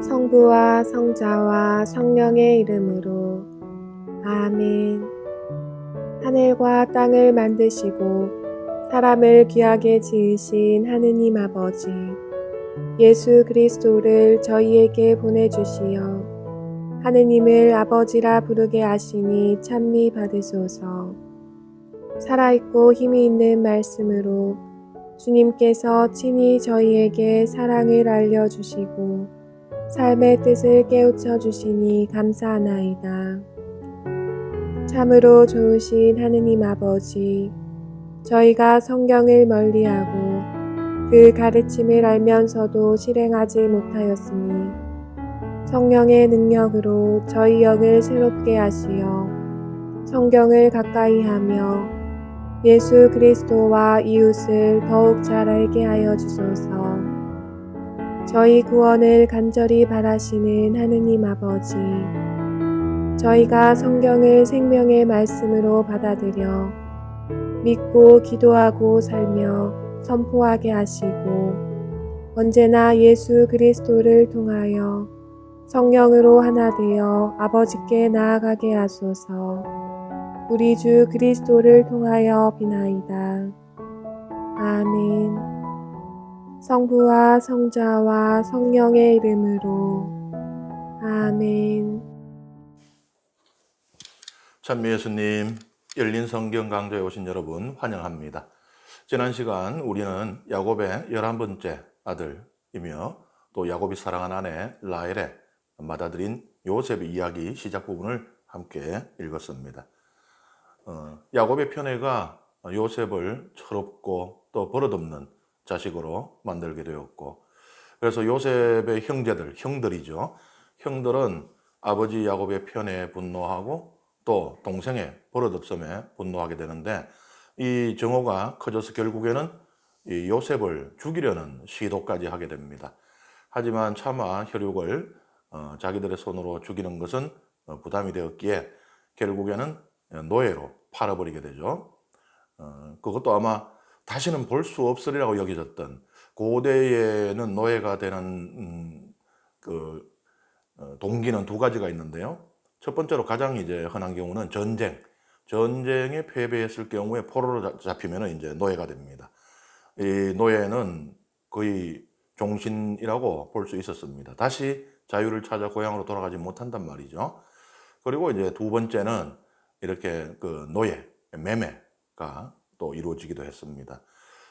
성부와 성자와 성령의 이름으로 아멘. 하늘과 땅을 만드시고 사람을 귀하게 지으신 하느님 아버지, 예수 그리스도를 저희에게 보내주시어 하느님을 아버지라 부르게 하시니 찬미 받으소서. 살아있고 힘이 있는 말씀으로 주님께서 친히 저희에게 사랑을 알려주시고 삶의 뜻을 깨우쳐 주시니 감사하나이다. 참으로 좋으신 하느님 아버지, 저희가 성경을 멀리하고 그 가르침을 알면서도 실행하지 못하였으니 성령의 능력으로 저희 영을 새롭게 하시어 성경을 가까이 하며 예수 그리스도와 이웃을 더욱 잘 알게 하여 주소서. 저희 구원을 간절히 바라시는 하느님 아버지, 저희가 성경을 생명의 말씀으로 받아들여 믿고 기도하고 살며 선포하게 하시고 언제나 예수 그리스도를 통하여 성령으로 하나 되어 아버지께 나아가게 하소서. 우리 주 그리스도를 통하여 비나이다. 아멘. 성부와 성자와 성령의 이름으로 아멘. 찬미 예수님, 열린 성경 강좌에 오신 여러분 환영합니다. 지난 시간 우리는 야곱의 11번째 아들이며 또 야곱이 사랑한 아내 라헬의 맏아들인 요셉의 이야기 시작 부분을 함께 읽었습니다. 야곱의 편애가 요셉을 철없고 또 버릇없는 자식으로 만들게 되었고, 그래서 요셉의 형들이죠. 형들은 아버지 야곱의 편애에 분노하고 또 동생의 버릇없음에 분노하게 되는데, 이 정오가 커져서 결국에는 이 요셉을 죽이려는 시도까지 하게 됩니다. 하지만 차마 혈육을 자기들의 손으로 죽이는 것은 부담이 되었기에 결국에는 노예로 팔아버리게 되죠. 그것도 아마 다시는 볼 수 없으리라고 여겨졌던, 고대에는 노예가 되는 동기는 두 가지가 있는데요. 첫 번째로 가장 이제 흔한 경우는 전쟁에 패배했을 경우에 포로로 잡히면 이제 노예가 됩니다. 이 노예는 거의 종신이라고 볼 수 있었습니다. 다시 자유를 찾아 고향으로 돌아가지 못한단 말이죠. 그리고 이제 두 번째는 이렇게 노예, 매매가 또 이루어지기도 했습니다.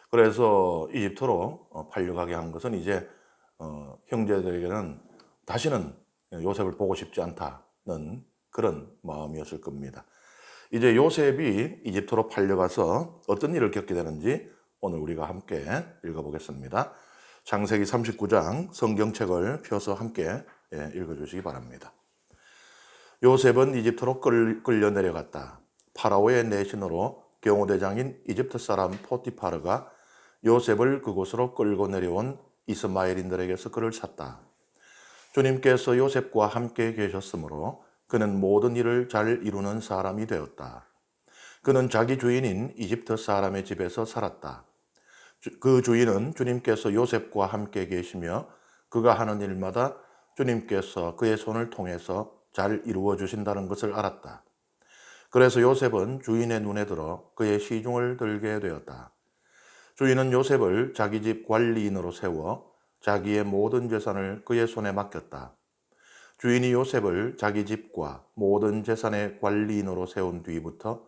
그래서 이집트로 팔려가게 한 것은 이제 형제들에게는 다시는 요셉을 보고 싶지 않다는 그런 마음이었을 겁니다. 이제 요셉이 이집트로 팔려가서 어떤 일을 겪게 되는지 오늘 우리가 함께 읽어보겠습니다. 창세기 39장 성경책을 펴서 함께 읽어주시기 바랍니다. 요셉은 이집트로 끌려 내려갔다. 파라오의 내신으로 경호대장인 이집트 사람 포티파르가 요셉을 그곳으로 끌고 내려온 이스마엘인들에게서 그를 샀다. 주님께서 요셉과 함께 계셨으므로 그는 모든 일을 잘 이루는 사람이 되었다. 그는 자기 주인인 이집트 사람의 집에서 살았다. 그 주인은 주님께서 요셉과 함께 계시며 그가 하는 일마다 주님께서 그의 손을 통해서 잘 이루어 주신다는 것을 알았다. 그래서 요셉은 주인의 눈에 들어 그의 시중을 들게 되었다. 주인은 요셉을 자기 집 관리인으로 세워 자기의 모든 재산을 그의 손에 맡겼다. 주인이 요셉을 자기 집과 모든 재산의 관리인으로 세운 뒤부터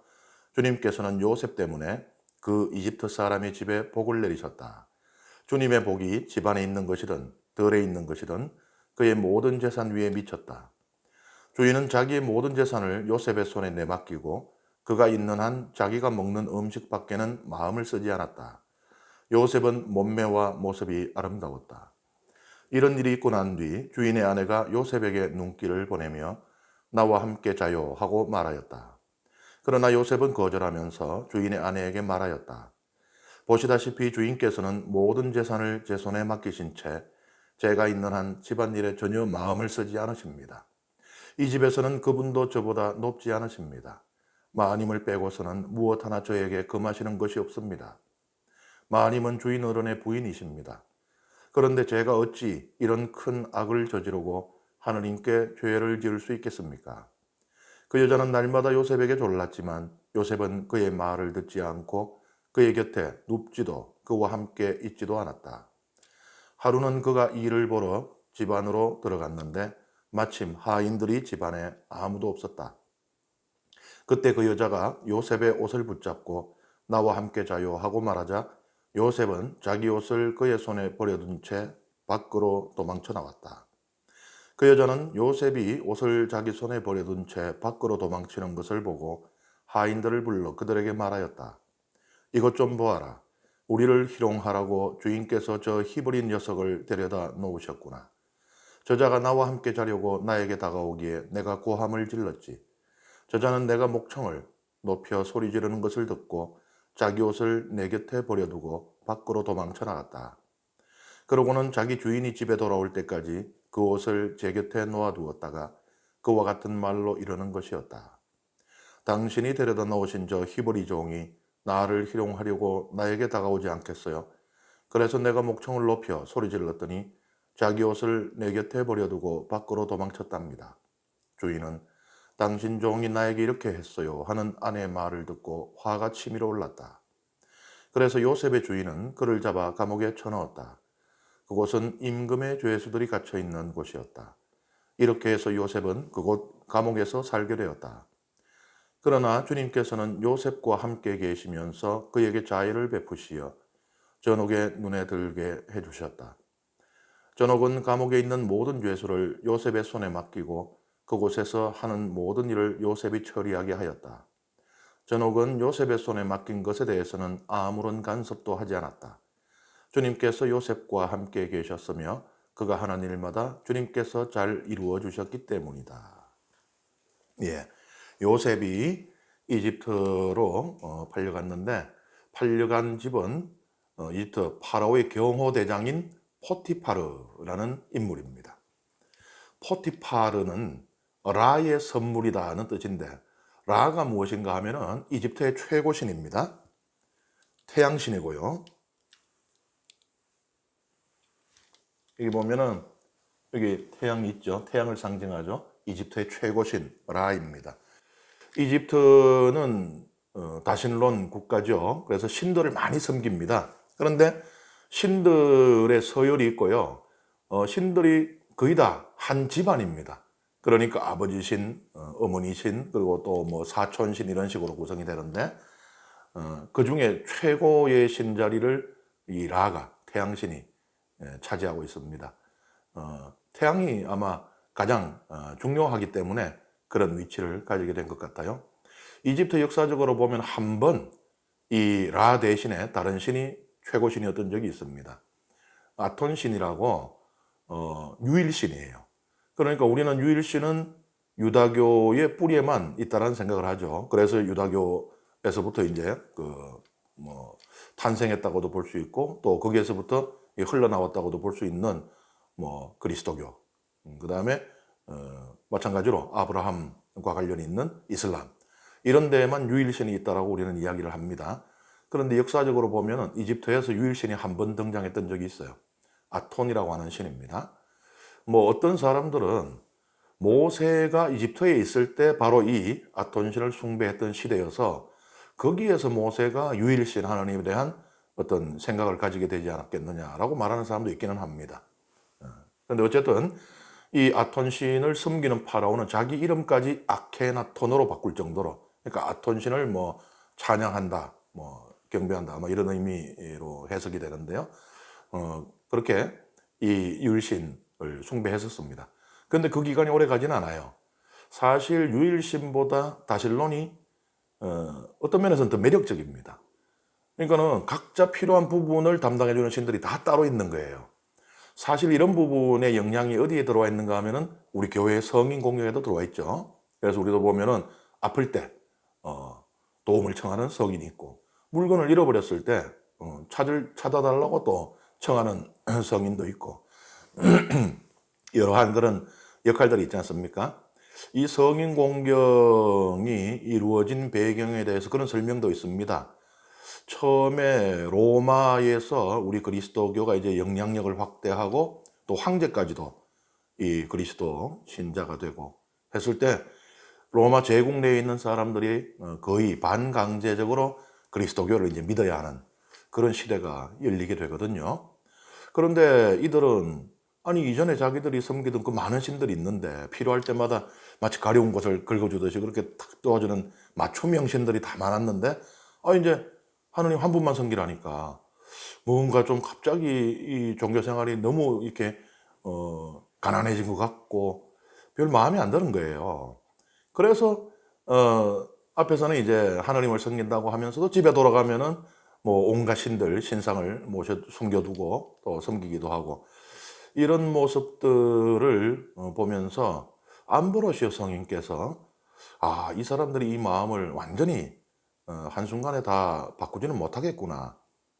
주님께서는 요셉 때문에 그 이집트 사람의 집에 복을 내리셨다. 주님의 복이 집안에 있는 것이든 들에 있는 것이든 그의 모든 재산 위에 미쳤다. 주인은 자기의 모든 재산을 요셉의 손에 내맡기고 그가 있는 한 자기가 먹는 음식 밖에는 마음을 쓰지 않았다. 요셉은 몸매와 모습이 아름다웠다. 이런 일이 있고 난 뒤 주인의 아내가 요셉에게 눈길을 보내며 나와 함께 자요 하고 말하였다. 그러나 요셉은 거절하면서 주인의 아내에게 말하였다. 보시다시피 주인께서는 모든 재산을 제 손에 맡기신 채 제가 있는 한 집안일에 전혀 마음을 쓰지 않으십니다. 이 집에서는 그분도 저보다 높지 않으십니다. 마님을 빼고서는 무엇 하나 저에게 금하시는 것이 없습니다. 마님은 주인 어른의 부인이십니다. 그런데 제가 어찌 이런 큰 악을 저지르고 하느님께 죄를 지을 수 있겠습니까? 그 여자는 날마다 요셉에게 졸랐지만 요셉은 그의 말을 듣지 않고 그의 곁에 눕지도 그와 함께 있지도 않았다. 하루는 그가 일을 보러 집 안으로 들어갔는데 마침 하인들이 집안에 아무도 없었다. 그때 그 여자가 요셉의 옷을 붙잡고 나와 함께 자요 하고 말하자 요셉은 자기 옷을 그의 손에 버려둔 채 밖으로 도망쳐 나왔다. 그 여자는 요셉이 옷을 자기 손에 버려둔 채 밖으로 도망치는 것을 보고 하인들을 불러 그들에게 말하였다. 이것 좀 보아라. 우리를 희롱하라고 주인께서 저 히브리 녀석을 데려다 놓으셨구나. 저자가 나와 함께 자려고 나에게 다가오기에 내가 고함을 질렀지. 저자는 내가 목청을 높여 소리 지르는 것을 듣고 자기 옷을 내 곁에 버려두고 밖으로 도망쳐 나갔다. 그러고는 자기 주인이 집에 돌아올 때까지 그 옷을 제 곁에 놓아두었다가 그와 같은 말로 이러는 것이었다. 당신이 데려다 놓으신 저 히브리 종이 나를 희롱하려고 나에게 다가오지 않겠어요? 그래서 내가 목청을 높여 소리 질렀더니 자기 옷을 내 곁에 버려두고 밖으로 도망쳤답니다. 주인은 당신 종이 나에게 이렇게 했어요 하는 아내의 말을 듣고 화가 치밀어 올랐다. 그래서 요셉의 주인은 그를 잡아 감옥에 쳐넣었다. 그곳은 임금의 죄수들이 갇혀 있는 곳이었다. 이렇게 해서 요셉은 그곳 감옥에서 살게 되었다. 그러나 주님께서는 요셉과 함께 계시면서 그에게 자애를 베푸시어 전옥의 눈에 들게 해주셨다. 전옥은 감옥에 있는 모든 죄수를 요셉의 손에 맡기고 그곳에서 하는 모든 일을 요셉이 처리하게 하였다. 전옥은 요셉의 손에 맡긴 것에 대해서는 아무런 간섭도 하지 않았다. 주님께서 요셉과 함께 계셨으며 그가 하는 일마다 주님께서 잘 이루어 주셨기 때문이다. 예, 요셉이 이집트로 팔려갔는데 팔려간 집은 이집트 파라오의 경호대장인 포티파르라는 인물입니다. 포티파르는 라의 선물이다는 뜻인데 라가 무엇인가 하면은 이집트의 최고신입니다. 태양신이고요. 여기 보면은 여기 태양이 있죠. 태양을 상징하죠. 이집트의 최고신 라입니다. 이집트는 다신론 국가죠. 그래서 신들을 많이 섬깁니다. 그런데 신들의 서열이 있고요. 신들이 거의 다 한 집안입니다. 그러니까 아버지 신, 어머니 신, 그리고 또 뭐 사촌 신 이런 식으로 구성이 되는데 그 중에 최고의 신 자리를 이 라가 태양신이 차지하고 있습니다. 태양이 아마 가장 중요하기 때문에 그런 위치를 가지게 된 것 같아요. 이집트 역사적으로 보면 한 번 이 라 대신에 다른 신이 최고 신이었던 적이 있습니다. 아톤 신이라고 유일신이에요. 그러니까 우리는 유일신은 유다교의 뿌리에만 있다라는 생각을 하죠. 그래서 유다교에서부터 이제 탄생했다고도 볼 수 있고 또 거기에서부터 흘러나왔다고도 볼 수 있는 그리스도교, 그 다음에 마찬가지로 아브라함과 관련이 있는 이슬람 이런 데에만 유일신이 있다라고 우리는 이야기를 합니다. 그런데 역사적으로 보면은 이집트에서 유일신이 한 번 등장했던 적이 있어요. 아톤이라고 하는 신입니다. 어떤 사람들은 모세가 이집트에 있을 때 바로 이 아톤신을 숭배했던 시대여서 거기에서 모세가 유일신 하나님에 대한 어떤 생각을 가지게 되지 않았겠느냐라고 말하는 사람도 있기는 합니다. 그런데 어쨌든 이 아톤신을 섬기는 파라오는 자기 이름까지 아케나톤으로 바꿀 정도로, 그러니까 아톤신을 찬양한다, 경배한다, 이런 의미로 해석이 되는데요. 그렇게 이 유일신을 숭배했었습니다. 그런데 그 기간이 오래 가진 않아요. 사실 유일신보다 다실론이 어떤 면에서는 더 매력적입니다. 그러니까는 각자 필요한 부분을 담당해주는 신들이 다 따로 있는 거예요. 사실 이런 부분의 영향이 어디에 들어와 있는가 하면은 우리 교회의 성인 공경에도 들어와 있죠. 그래서 우리도 보면은 아플 때 도움을 청하는 성인이 있고, 물건을 잃어버렸을 때 찾아달라고 또 청하는 성인도 있고, 여러한 그런 역할들이 있지 않습니까? 이 성인 공경이 이루어진 배경에 대해서 그런 설명도 있습니다. 처음에 로마에서 우리 그리스도교가 이제 영향력을 확대하고 또 황제까지도 이 그리스도 신자가 되고 했을 때 로마 제국 내에 있는 사람들이 거의 반강제적으로 그리스도교를 이제 믿어야 하는 그런 시대가 열리게 되거든요. 그런데 이들은 아니 이전에 자기들이 섬기던 그 많은 신들이 있는데 필요할 때마다 마치 가려운 것을 긁어주듯이 그렇게 탁 도와주는 맞춤형 신들이 다 많았는데 이제 하느님 한 분만 섬기라니까 뭔가 좀 갑자기 이 종교 생활이 너무 이렇게 가난해진 것 같고 별 마음에 안 드는 거예요. 그래서 앞에서는 이제 하느님을 섬긴다고 하면서도 집에 돌아가면은 뭐 온갖 신들 신상을 모셔 숨겨두고 또 섬기기도 하고 이런 모습들을 보면서 암브로시오 성인께서 이 사람들이 이 마음을 완전히 한순간에 다 바꾸지는 못하겠구나.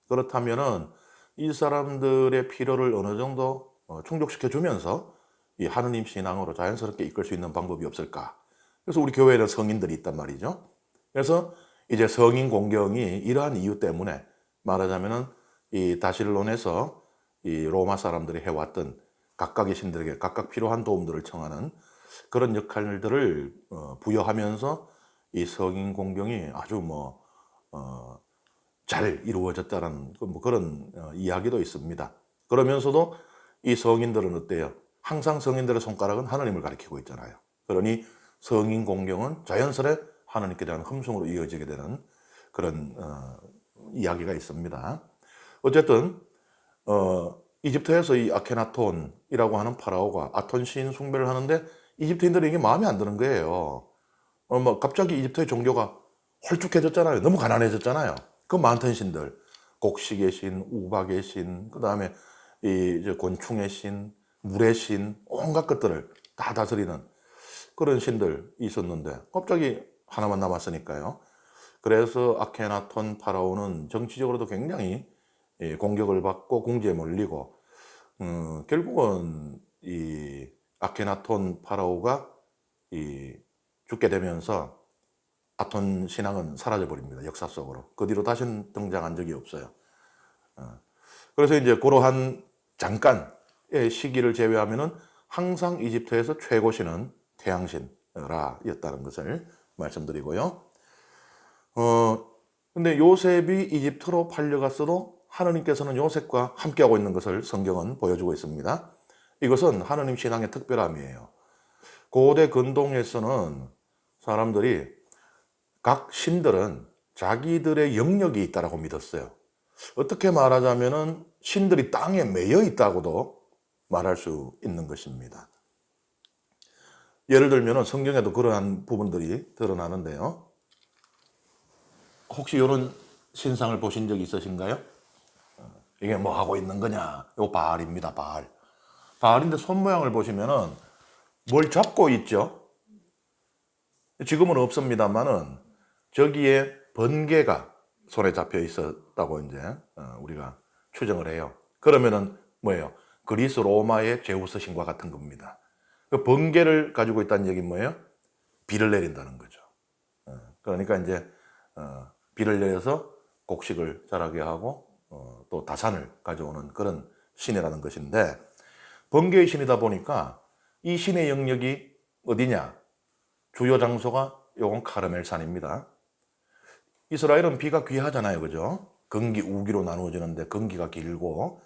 그렇다면은 이 사람들의 필요를 어느 정도 충족시켜 주면서 이 하느님 신앙으로 자연스럽게 이끌 수 있는 방법이 없을까. 그래서 우리 교회에는 성인들이 있단 말이죠. 그래서 이제 성인 공경이 이러한 이유 때문에 말하자면은 이 다실론에서 이 로마 사람들이 해왔던 각각의 신들에게 각각 필요한 도움들을 청하는 그런 역할들을 부여하면서 이 성인 공경이 아주 잘 이루어졌다는 뭐 그런 이야기도 있습니다. 그러면서도 이 성인들은 어때요? 항상 성인들의 손가락은 하나님을 가리키고 있잖아요. 그러니 성인 공경은 자연스레 하나님께 대한 흠숭으로 이어지게 되는 그런 이야기가 있습니다. 어쨌든 이집트에서 이 아케나톤이라고 하는 파라오가 아톤 신 숭배를 하는데 이집트인들이 이게 마음에 안 드는 거예요. 갑자기 이집트의 종교가 홀쭉해졌잖아요. 너무 가난해졌잖아요. 그 많던 신들, 곡식의 신, 우박의 신, 그 다음에 이 곤충의 신, 물의 신, 온갖 것들을 다 다스리는 그런 신들 있었는데 갑자기 하나만 남았으니까요. 그래서 아케나톤 파라오는 정치적으로도 굉장히 공격을 받고 궁지에 몰리고 결국은 이 아케나톤 파라오가 죽게 되면서 아톤 신앙은 사라져 버립니다. 역사 속으로. 그 뒤로 다시는 등장한 적이 없어요. 그래서 이제 그러한 잠깐의 시기를 제외하면은 항상 이집트에서 최고 신은 태양신 라였다는 것을 말씀드리고요. 근데 요셉이 이집트로 팔려갔어도 하느님께서는 요셉과 함께하고 있는 것을 성경은 보여주고 있습니다. 이것은 하느님 신앙의 특별함이에요. 고대 근동에서는 사람들이 각 신들은 자기들의 영역이 있다고 믿었어요. 어떻게 말하자면은 신들이 땅에 매여 있다고도 말할 수 있는 것입니다. 예를 들면 성경에도 그러한 부분들이 드러나는데요. 혹시 이런 신상을 보신 적이 있으신가요? 이게 뭐 하고 있는 거냐? 이거 바알입니다, 바알. 바알인데 손 모양을 보시면은 뭘 잡고 있죠? 지금은 없습니다만은 저기에 번개가 손에 잡혀 있었다고 이제 우리가 추정을 해요. 그러면은 뭐예요? 그리스 로마의 제우스 신과 같은 겁니다. 그 번개를 가지고 있다는 얘기는 뭐예요? 비를 내린다는 거죠. 그러니까 이제 비를 내려서 곡식을 자라게 하고 또 다산을 가져오는 그런 신이라는 것인데 번개의 신이다 보니까 이 신의 영역이 어디냐? 주요 장소가 요건 카르멜산입니다. 이스라엘은 비가 귀하잖아요, 그죠? 건기, 우기로 나누어지는데 건기가 길고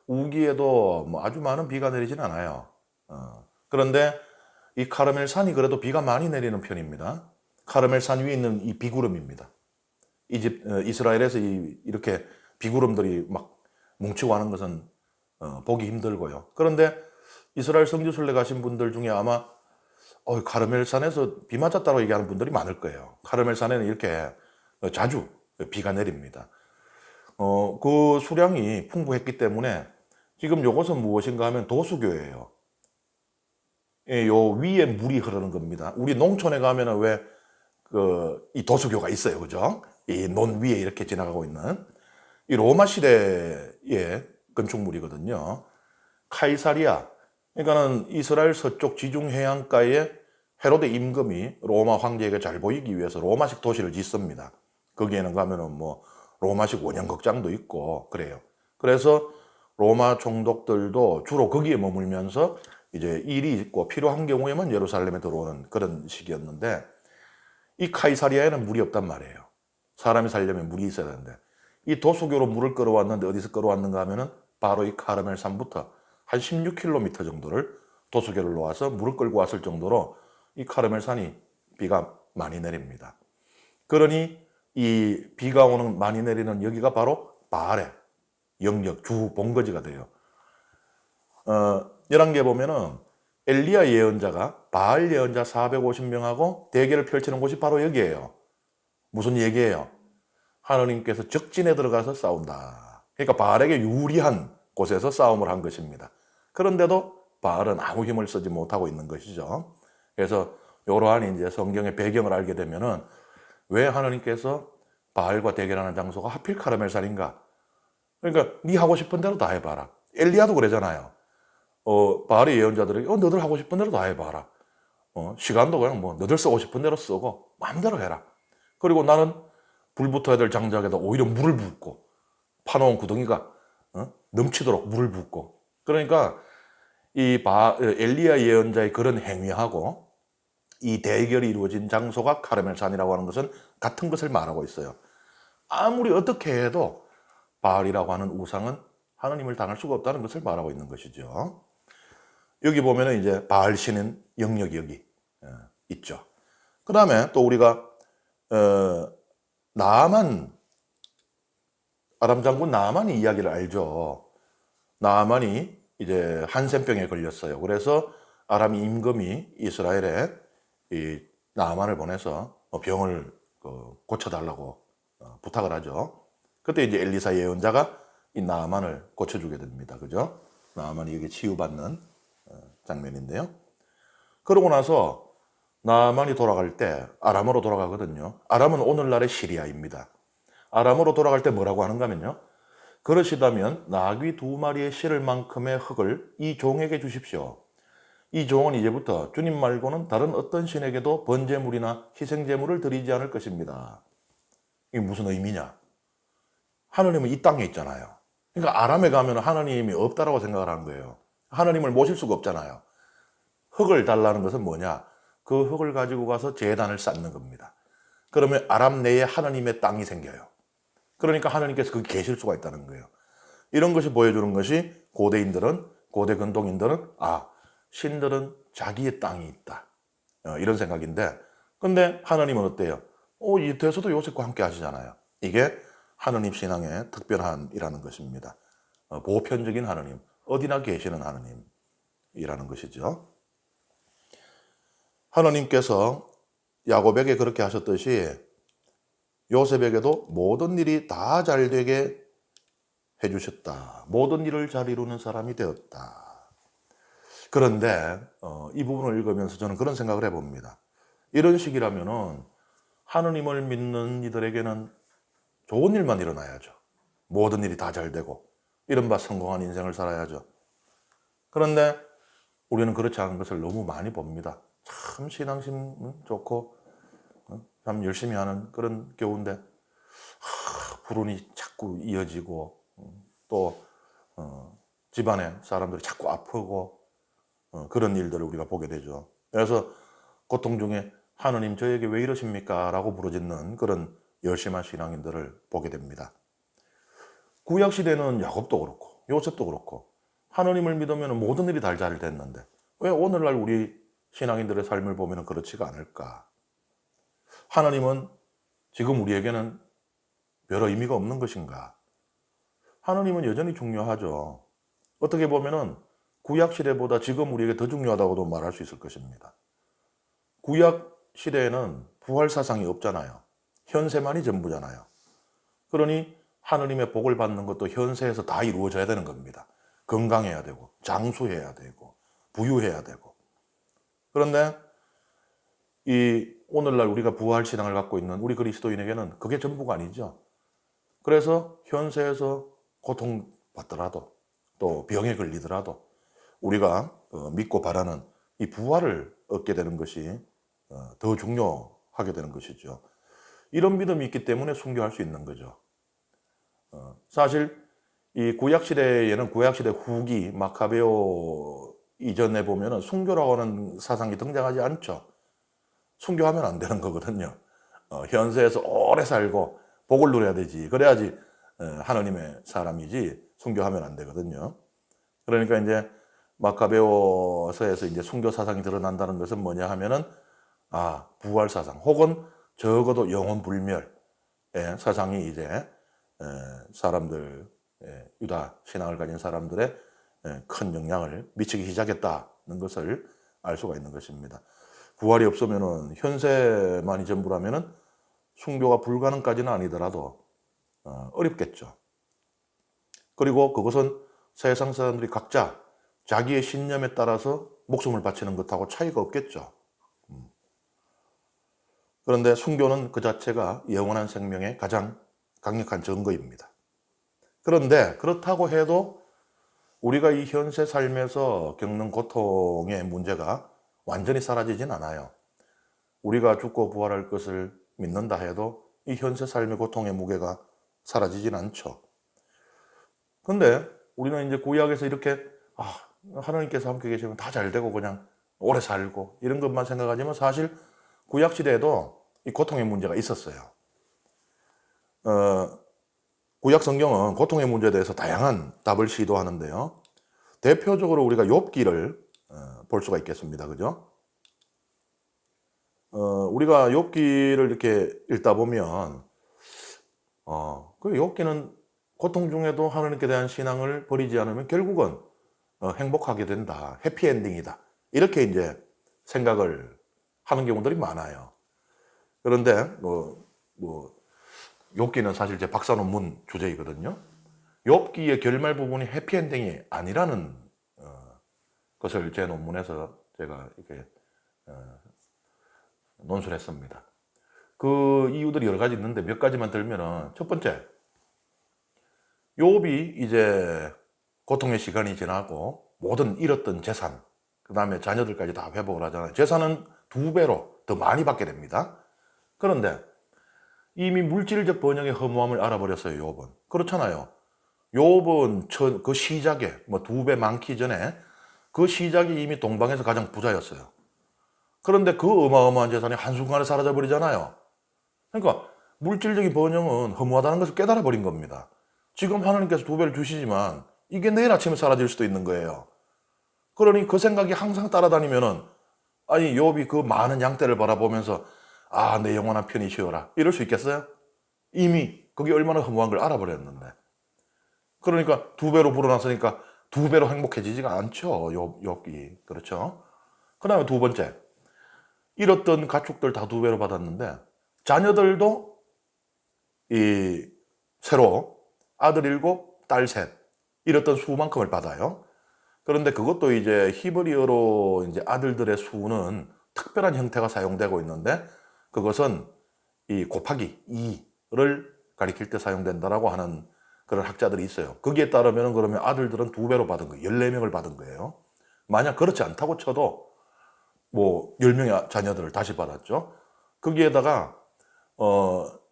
우기에도 뭐 아주 많은 비가 내리진 않아요. 그런데 이 카르멜산이 그래도 비가 많이 내리는 편입니다. 카르멜산 위에 있는 이 비구름입니다. 이스라엘에서 이렇게 비구름들이 막 뭉치고 하는 것은 보기 힘들고요. 그런데 이스라엘 성지순례 가신 분들 중에 아마 카르멜산에서 비 맞았다고 얘기하는 분들이 많을 거예요. 카르멜산에는 이렇게 자주 비가 내립니다. 그 수량이 풍부했기 때문에 지금 이것은 무엇인가 하면 도수교예요. 요 위에 물이 흐르는 겁니다. 우리 농촌에 가면은 왜 이 도수교가 있어요, 그죠? 이 논 위에 이렇게 지나가고 있는 이 로마 시대의 건축물이거든요. 카이사리아, 그러니까는 이스라엘 서쪽 지중 해안가에 헤로데 임금이 로마 황제에게 잘 보이기 위해서 로마식 도시를 짓습니다. 거기에는 가면은 뭐 로마식 원형극장도 있고 그래요. 그래서 로마 총독들도 주로 거기에 머물면서 이제 일이 있고 필요한 경우에만 예루살렘에 들어오는 그런 시기였는데, 이 카이사리아에는 물이 없단 말이에요. 사람이 살려면 물이 있어야 되는데, 이 도수교로 물을 끌어왔는데 어디서 끌어왔는가 하면은 바로 이 카르멜 산부터 한 16km 정도를 도수교를 놓아서 물을 끌고 왔을 정도로 이 카르멜 산이 비가 많이 내립니다. 그러니 이 비가 오는 많이 내리는 여기가 바로 바알의 영역 주 본거지가 돼요. 열왕기에 보면은 엘리야 예언자가 바알 예언자 450명하고 대결을 펼치는 곳이 바로 여기예요. 무슨 얘기예요? 하느님께서 적진에 들어가서 싸운다. 그러니까 바알에게 유리한 곳에서 싸움을 한 것입니다. 그런데도 바알은 아무 힘을 쓰지 못하고 있는 것이죠. 그래서 이러한 이제 성경의 배경을 알게 되면은 왜 하느님께서 바알과 대결하는 장소가 하필 카르멜산인가? 그러니까 네 하고 싶은 대로 다 해봐라. 엘리야도 그러잖아요. 바알의 예언자들에게 너들 하고 싶은 대로 다 해봐라. 시간도 그냥 뭐 너들 쓰고 싶은 대로 쓰고 마음대로 해라. 그리고 나는 불 붙어야 될 장작에다 오히려 물을 붓고 파놓은 구덩이가 넘치도록 물을 붓고. 그러니까 이 엘리야 예언자의 그런 행위하고 이 대결이 이루어진 장소가 카르멜산이라고 하는 것은 같은 것을 말하고 있어요. 아무리 어떻게 해도 바알이라고 하는 우상은 하느님을 당할 수가 없다는 것을 말하고 있는 것이죠. 여기 보면은 이제 바알 신은 영역이 여기 있죠. 그 다음에 또 우리가 나아만, 아람 장군 나아만이 이야기를 알죠. 나아만이 이제 한센병에 걸렸어요. 그래서 아람 임금이 이스라엘에 이 나아만을 보내서 병을 고쳐달라고 부탁을 하죠. 그때 이제 엘리사 예언자가 이 나아만을 고쳐주게 됩니다. 그죠? 나아만이 여기 치유받는 장면인데요. 그러고 나서 나아만이 돌아갈 때 아람으로 돌아가거든요. 아람은 오늘날의 시리아입니다. 아람으로 돌아갈 때 뭐라고 하는가 하면요. 그러시다면 나귀 2마리에 실을 만큼의 흙을 이 종에게 주십시오. 이 종은 이제부터 주님 말고는 다른 어떤 신에게도 번제물이나 희생제물을 드리지 않을 것입니다. 이게 무슨 의미냐? 하느님은 이 땅에 있잖아요. 그러니까 아람에 가면 하나님이 없다라고 생각을 하는 거예요. 하나님을 모실 수가 없잖아요. 흙을 달라는 것은 뭐냐? 그 흙을 가지고 가서 제단을 쌓는 겁니다. 그러면 아람 내에 하나님의 땅이 생겨요. 그러니까 하나님께서 거기 계실 수가 있다는 거예요. 이런 것이 보여주는 것이 고대 근동인들은 신들은 자기의 땅이 있다. 이런 생각인데, 근데 하나님은 어때요? 이때에서도 요셉과 함께 하시잖아요. 이게 하나님 신앙의 특별함이라는 것입니다. 보편적인 하나님, 어디나 계시는 하나님이라는 것이죠. 하나님께서 야곱에게 그렇게 하셨듯이 요셉에게도 모든 일이 다 잘되게 해주셨다. 모든 일을 잘 이루는 사람이 되었다. 그런데 이 부분을 읽으면서 저는 그런 생각을 해봅니다. 이런 식이라면은 하느님을 믿는 이들에게는 좋은 일만 일어나야죠. 모든 일이 다 잘되고 이른바 성공한 인생을 살아야죠. 그런데 우리는 그렇지 않은 것을 너무 많이 봅니다. 참 신앙심 좋고 참 열심히 하는 그런 교우인데 불운이 자꾸 이어지고 또 집안에 사람들이 자꾸 아프고 그런 일들을 우리가 보게 되죠. 그래서 고통 중에 하느님 저에게 왜 이러십니까? 라고 부르짖는 그런 열심한 신앙인들을 보게 됩니다. 구약시대는 야곱도 그렇고 요셉도 그렇고 하느님을 믿으면 모든 일이 다 잘 됐는데 왜 오늘날 우리 신앙인들의 삶을 보면 그렇지가 않을까? 하나님은 지금 우리에게는 별 의미가 없는 것인가? 하나님은 여전히 중요하죠. 어떻게 보면 구약 시대보다 지금 우리에게 더 중요하다고도 말할 수 있을 것입니다. 구약 시대에는 부활 사상이 없잖아요. 현세만이 전부잖아요. 그러니 하느님의 복을 받는 것도 현세에서 다 이루어져야 되는 겁니다. 건강해야 되고 장수해야 되고 부유해야 되고. 그런데 이 오늘날 우리가 부활 신앙을 갖고 있는 우리 그리스도인에게는 그게 전부가 아니죠. 그래서 현세에서 고통받더라도 또 병에 걸리더라도 우리가 믿고 바라는 이 부활을 얻게 되는 것이 더 중요하게 되는 것이죠. 이런 믿음이 있기 때문에 순교할 수 있는 거죠. 사실 이 구약 시대에는 구약 시대 후기 마카베오 이전에 보면은 순교라고 하는 사상이 등장하지 않죠. 순교하면 안 되는 거거든요. 현세에서 오래 살고 복을 누려야 되지. 그래야지 하느님의 사람이지 순교하면 안 되거든요. 그러니까 이제 마카베오서에서 이제 순교 사상이 드러난다는 것은 뭐냐 하면은 부활 사상 혹은 적어도 영혼 불멸의 사상이 이제 사람들 유다 신앙을 가진 사람들의 큰 영향을 미치기 시작했다는 것을 알 수가 있는 것입니다. 부활이 없으면은 현세만이 전부라면은 순교가 불가능까지는 아니더라도 어렵겠죠. 그리고 그것은 세상 사람들이 각자 자기의 신념에 따라서 목숨을 바치는 것하고 차이가 없겠죠. 그런데 순교는 그 자체가 영원한 생명의 가장 강력한 증거입니다. 그런데 그렇다고 해도 우리가 이 현세 삶에서 겪는 고통의 문제가 완전히 사라지진 않아요. 우리가 죽고 부활할 것을 믿는다 해도 이 현세 삶의 고통의 무게가 사라지진 않죠. 근데 우리는 이제 구약에서 이렇게 하나님께서 함께 계시면 다 잘 되고 그냥 오래 살고 이런 것만 생각하지만 사실 구약 시대에도 이 고통의 문제가 있었어요. 구약 성경은 고통의 문제에 대해서 다양한 답을 시도하는데요. 대표적으로 우리가 욥기를 볼 수가 있겠습니다. 그죠? 우리가 욥기를 이렇게 읽다 보면 그 욥기는 고통 중에도 하나님께 대한 신앙을 버리지 않으면 결국은 행복하게 된다. 해피엔딩이다. 이렇게 이제 생각을 하는 경우들이 많아요. 그런데 욥기는 사실 제 박사 논문 주제이거든요. 욥기의 결말 부분이 해피엔딩이 아니라는 것을 제 논문에서 제가 이렇게 논술을 했습니다. 그 이유들이 여러 가지 있는데 몇 가지만 들면은 첫 번째, 욥이 이제 고통의 시간이 지나고 모든 잃었던 재산, 그 다음에 자녀들까지 다 회복을 하잖아요. 재산은 2배로 더 많이 받게 됩니다. 그런데 이미 물질적 번영의 허무함을 알아버렸어요, 욥은. 그렇잖아요. 욥은 그 시작에 2배 많기 전에 그 시작이 이미 동방에서 가장 부자였어요. 그런데 그 어마어마한 재산이 한순간에 사라져 버리잖아요. 그러니까 물질적인 번영은 허무하다는 것을 깨달아 버린 겁니다. 지금 하나님께서 2배를 주시지만 이게 내일 아침에 사라질 수도 있는 거예요. 그러니 그 생각이 항상 따라다니면은 욥이 그 많은 양떼를 바라보면서 내 영원한 편히 쉬어라 이럴 수 있겠어요? 이미 그게 얼마나 허무한 걸 알아버렸는데. 그러니까 2배로 불어났으니까 2배로 행복해지지가 않죠, 욥이. 그렇죠? 그 다음에 두 번째, 잃었던 가축들 다 2배로 받았는데 자녀들도 새로 아들 7, 딸 3 잃었던 수만큼을 받아요. 그런데 그것도 이제 히브리어로 이제 아들들의 수는 특별한 형태가 사용되고 있는데 그것은 이 곱하기 2를 가리킬 때 사용된다라고 하는 그런 학자들이 있어요. 거기에 따르면 그러면 아들들은 2배로 받은 거예요. 14명을 받은 거예요. 만약 그렇지 않다고 쳐도 10명의 자녀들을 다시 받았죠. 거기에다가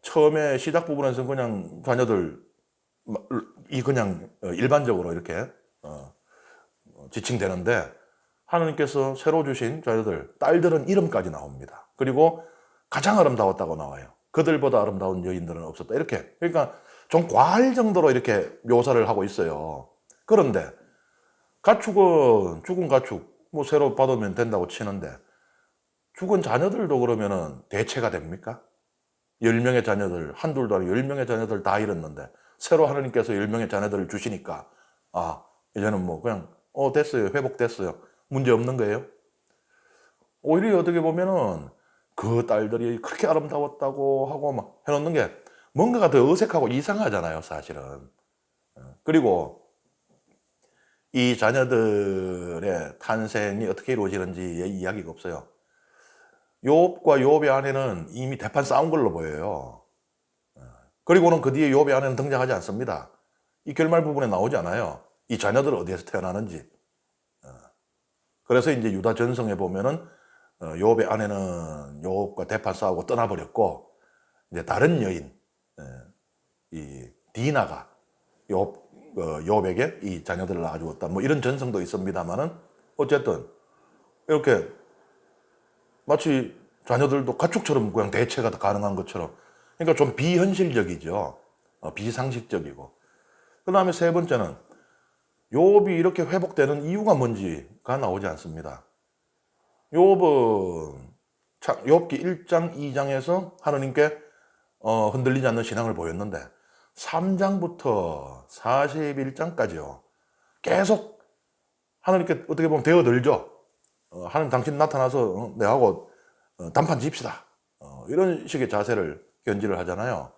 처음에 시작 부분에서는 그냥 자녀들 그냥 일반적으로 이렇게 지칭되는데 하나님께서 새로 주신 자녀들, 딸들은 이름까지 나옵니다. 그리고 가장 아름다웠다고 나와요. 그들보다 아름다운 여인들은 없었다. 이렇게. 그러니까 좀 과할 정도로 이렇게 묘사를 하고 있어요. 그런데 죽은 가축 새로 받으면 된다고 치는데 죽은 자녀들도 그러면은 대체가 됩니까? 10명의 자녀들, 한둘도 아니고 10명의 자녀들 다 잃었는데 새로 하나님께서 10명의 자녀들을 주시니까 이제는 그냥 됐어요. 회복됐어요. 문제 없는 거예요. 오히려 어떻게 보면은 그 딸들이 그렇게 아름다웠다고 하고 막 해놓는 게 뭔가가 더 어색하고 이상하잖아요, 사실은. 그리고 이 자녀들의 탄생이 어떻게 이루어지는지의 이야기가 없어요. 욥과 욥의 아내는 이미 대판 싸운 걸로 보여요. 그리고는 그 뒤에 욥의 아내는 등장하지 않습니다. 이 결말 부분에 나오지 않아요. 이 자녀들 어디에서 태어나는지. 그래서 이제 유다 전성에 보면은 욥의 아내는 욥과 대판 싸우고 떠나버렸고 이제 다른 여인, 이 디나가 욥에게 이 자녀들을 낳아주었다. 뭐 이런 전성도 있습니다만은 어쨌든 이렇게 마치 자녀들도 가축처럼 그냥 대체가 가능한 것처럼, 그러니까 좀 비현실적이죠. 비상식적이고. 그 다음에 세 번째는 욥이 이렇게 회복되는 이유가 뭔지가 나오지 않습니다. 욥은 욥기 1장, 2장에서 하느님께 흔들리지 않는 신앙을 보였는데 3장부터 41장까지요. 계속 하느님께 어떻게 보면 대어들죠. 하나님 당신 나타나서 내하고 단판 집시다. 이런 식의 자세를 견지를 하잖아요.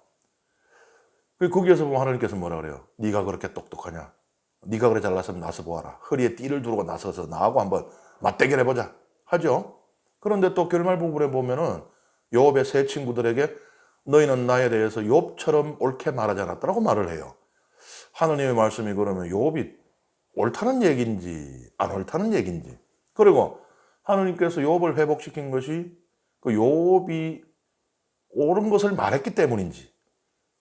거기에서 보면 하나님께서 뭐라 그래요? 네가 그렇게 똑똑하냐? 네가 그래 잘났으면 나서 보아라. 허리에 띠를 두르고 나서서 나하고 한번 맞대결해보자 하죠. 그런데 또 결말 부분에 보면은 욥의 세 친구들에게 너희는 나에 대해서 욥처럼 옳게 말하지 않았다라고 말을 해요. 하느님의 말씀이 그러면 욥이 옳다는 얘기인지 안 옳다는 얘기인지, 그리고 하느님께서 욥을 회복시킨 것이 그 욥이 옳은 것을 말했기 때문인지,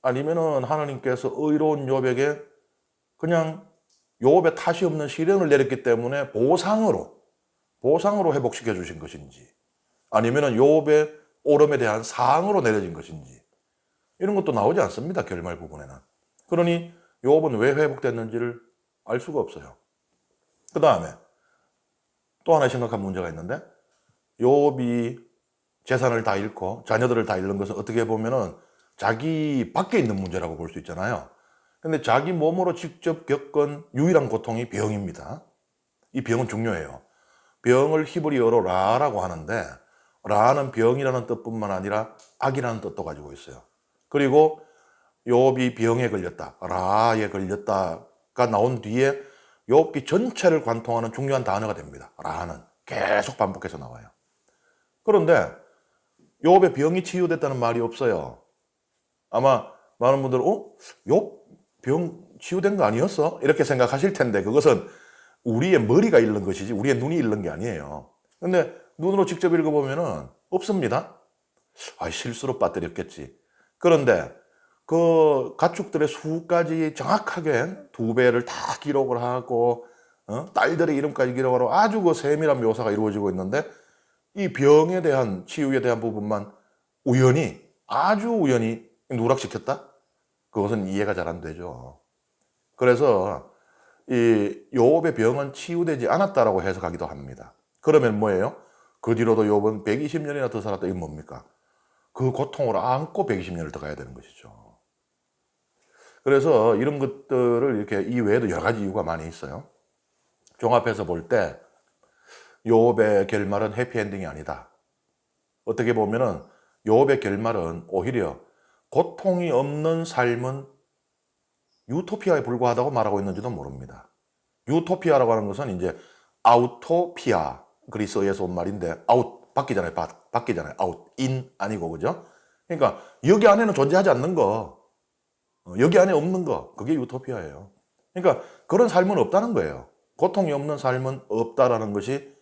아니면은 하느님께서 의로운 욥에게 그냥 욥의 탓이 없는 시련을 내렸기 때문에 보상으로 회복시켜 주신 것인지, 아니면은 욥의 옳음에 대한 사항으로 내려진 것인지, 이런 것도 나오지 않습니다. 결말 부분에는. 그러니 욥은 왜 회복됐는지를 알 수가 없어요. 그 다음에 또 하나 심각한 문제가 있는데, 욥이 재산을 다 잃고 자녀들을 다 잃는 것은 어떻게 보면은 자기 밖에 있는 문제라고 볼 수 있잖아요. 근데 자기 몸으로 직접 겪은 유일한 고통이 병입니다. 이 병은 중요해요. 병을 히브리어로 라라고 하는데, 라는 병이라는 뜻뿐만 아니라 악이라는 뜻도 가지고 있어요. 그리고 욥이 병에 걸렸다, 라에 걸렸다가 나온 뒤에 욥기 전체를 관통하는 중요한 단어가 됩니다. 라는 계속 반복해서 나와요. 그런데 욥의 병이 치유됐다는 말이 없어요. 아마 많은 분들은 욥 병 치유된 거 아니었어? 이렇게 생각하실 텐데, 그것은 우리의 머리가 잃는 것이지 우리의 눈이 잃는 게 아니에요. 근데 눈으로 직접 읽어보면은 없습니다. 실수로 빠뜨렸겠지. 그런데 그 가축들의 수까지 정확하게 2배를 다 기록을 하고 딸들의 이름까지 기록을 하고 아주 그 세밀한 묘사가 이루어지고 있는데, 이 병에 대한 치유에 대한 부분만 아주 우연히 누락시켰다? 그것은 이해가 잘 안 되죠. 그래서 이 욥의 병은 치유되지 않았다라고 해석하기도 합니다. 그러면 뭐예요? 그 뒤로도 욥은 120년이나 더 살았다. 이건 뭡니까? 그 고통을 안고 120년을 더 가야 되는 것이죠. 그래서 이런 것들을 이렇게, 이 외에도 여러 가지 이유가 많이 있어요. 종합해서 볼 때 욥의 결말은 해피엔딩이 아니다. 어떻게 보면은 욥의 결말은 오히려 고통이 없는 삶은 유토피아에 불과하다고 말하고 있는지도 모릅니다. 유토피아라고 하는 것은 이제 아우토피아, 그리스어에서 온 말인데, 아웃, 바뀌잖아요. 아웃, 인 아니고, 그죠? 그러니까 여기 안에는 존재하지 않는 거, 여기 안에 없는 거, 그게 유토피아예요. 그러니까 그런 삶은 없다는 거예요. 고통이 없는 삶은 없다라는 것이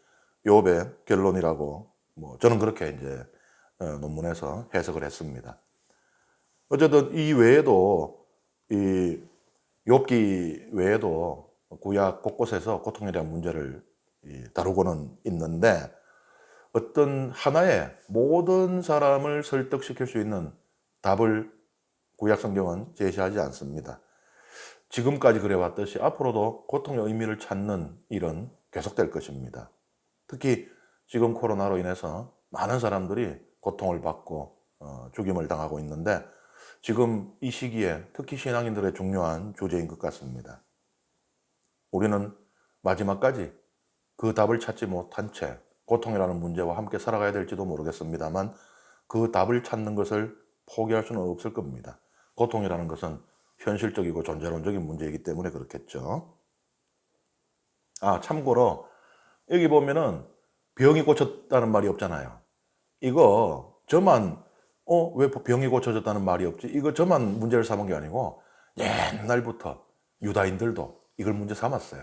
욥의 결론이라고, 저는 그렇게 이제 논문에서 해석을 했습니다. 어쨌든 이 외에도, 이 욥기 외에도 구약 곳곳에서 고통에 대한 문제를 다루고는 있는데, 어떤 하나의 모든 사람을 설득시킬 수 있는 답을 구약 성경은 제시하지 않습니다. 지금까지 그래왔듯이 앞으로도 고통의 의미를 찾는 일은 계속될 것입니다. 특히 지금 코로나로 인해서 많은 사람들이 고통을 받고 죽임을 당하고 있는데, 지금 이 시기에 특히 신앙인들의 중요한 주제인 것 같습니다. 우리는 마지막까지 그 답을 찾지 못한 채 고통이라는 문제와 함께 살아가야 될지도 모르겠습니다만, 그 답을 찾는 것을 포기할 수는 없을 겁니다. 고통이라는 것은 현실적이고 존재론적인 문제이기 때문에 그렇겠죠. 참고로 여기 보면은 병이 고쳤다는 말이 없잖아요. 이거 저만 왜 병이 고쳐졌다는 말이 없지? 이거 저만 문제를 삼은 게 아니고 옛날부터 유다인들도 이걸 문제 삼았어요.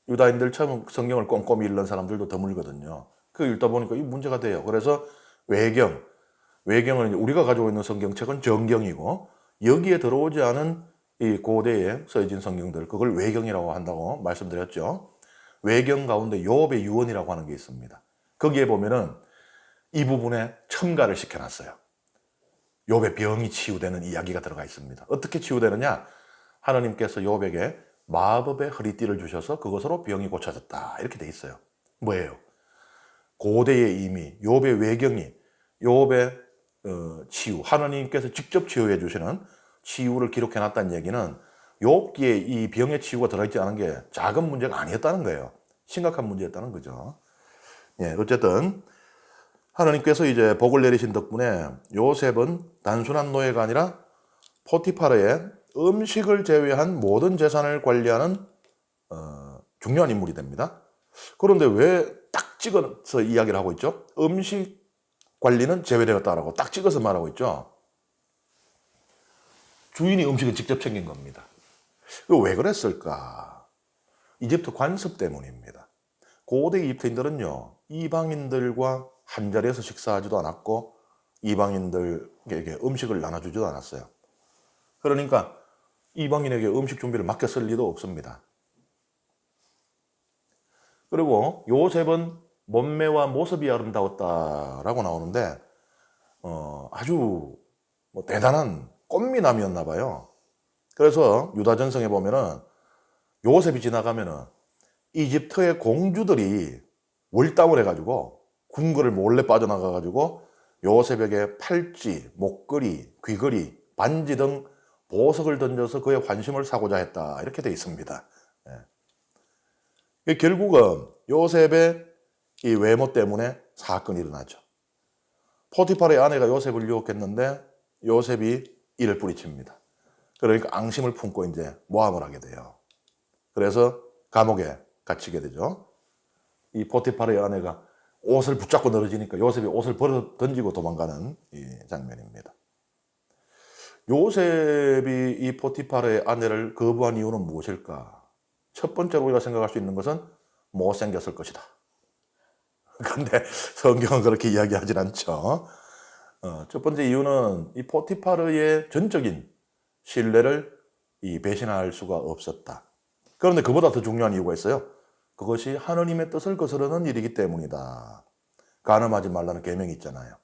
유다인들처럼 성경을 꼼꼼히 읽는 사람들도 드물거든요. 그 읽다 보니까 이 문제가 돼요. 그래서 외경은 우리가 가지고 있는 성경책은 정경이고, 여기에 들어오지 않은 이 고대에 써진 성경들, 그걸 외경이라고 한다고 말씀드렸죠. 외경 가운데 욥의 유언이라고 하는 게 있습니다. 거기에 보면은 이 부분에 첨가를 시켜놨어요. 욥의 병이 치유되는 이야기가 들어가 있습니다. 어떻게 치유되느냐? 하나님께서 욥에게 마법의 허리띠를 주셔서 그것으로 병이 고쳐졌다. 이렇게 돼 있어요. 뭐예요? 고대에 이미 욥의 외경이, 욥의 치유, 하나님께서 직접 치유해 주시는 치유를 기록해 놨다는 얘기는 욥기에 이 병의 치유가 들어있지 않은 게 작은 문제가 아니었다는 거예요. 심각한 문제였다는 거죠. 예, 어쨌든 하나님께서 이제 복을 내리신 덕분에 요셉은 단순한 노예가 아니라 포티파르의 음식을 제외한 모든 재산을 관리하는 중요한 인물이 됩니다. 그런데 왜 딱 찍어서 이야기를 하고 있죠? 음식 관리는 제외되었다라고 딱 찍어서 말하고 있죠. 주인이 음식을 직접 챙긴 겁니다. 왜 그랬을까? 이집트 관습 때문입니다. 고대 이집트인들은요, 이방인들과 한 자리에서 식사하지도 않았고 이방인들에게 음식을 나눠주지도 않았어요. 그러니까 이방인에게 음식 준비를 맡겨 쓸 리도 없습니다. 그리고 요셉은 몸매와 모습이 아름다웠다라고 나오는데 아주 대단한 꽃미남이었나 봐요. 그래서 유다 전성에 보면은 요셉이 지나가면은 이집트의 공주들이 월담을 해가지고 궁궐을 몰래 빠져나가가지고 요셉에게 팔찌, 목걸이, 귀걸이, 반지 등 보석을 던져서 그의 환심을 사고자 했다. 이렇게 돼 있습니다. 예. 결국은 요셉의 이 외모 때문에 사건이 일어나죠. 포티파르의 아내가 요셉을 유혹했는데 요셉이 이를 뿌리칩니다. 그러니까 앙심을 품고 이제 모함을 하게 돼요. 그래서 감옥에 갇히게 되죠. 이 포티파르의 아내가 옷을 붙잡고 늘어지니까 요셉이 옷을 벌어 던지고 도망가는 이 장면입니다. 요셉이 이 포티파르의 아내를 거부한 이유는 무엇일까? 첫 번째로 우리가 생각할 수 있는 것은 못생겼을 것이다. 그런데 성경은 그렇게 이야기하진 않죠. 첫 번째 이유는 이 포티파르의 전적인 신뢰를 배신할 수가 없었다. 그런데 그보다 더 중요한 이유가 있어요. 그것이 하나님의 뜻을 거스르는 일이기 때문이다. 간음하지 말라는 계명이 있잖아요.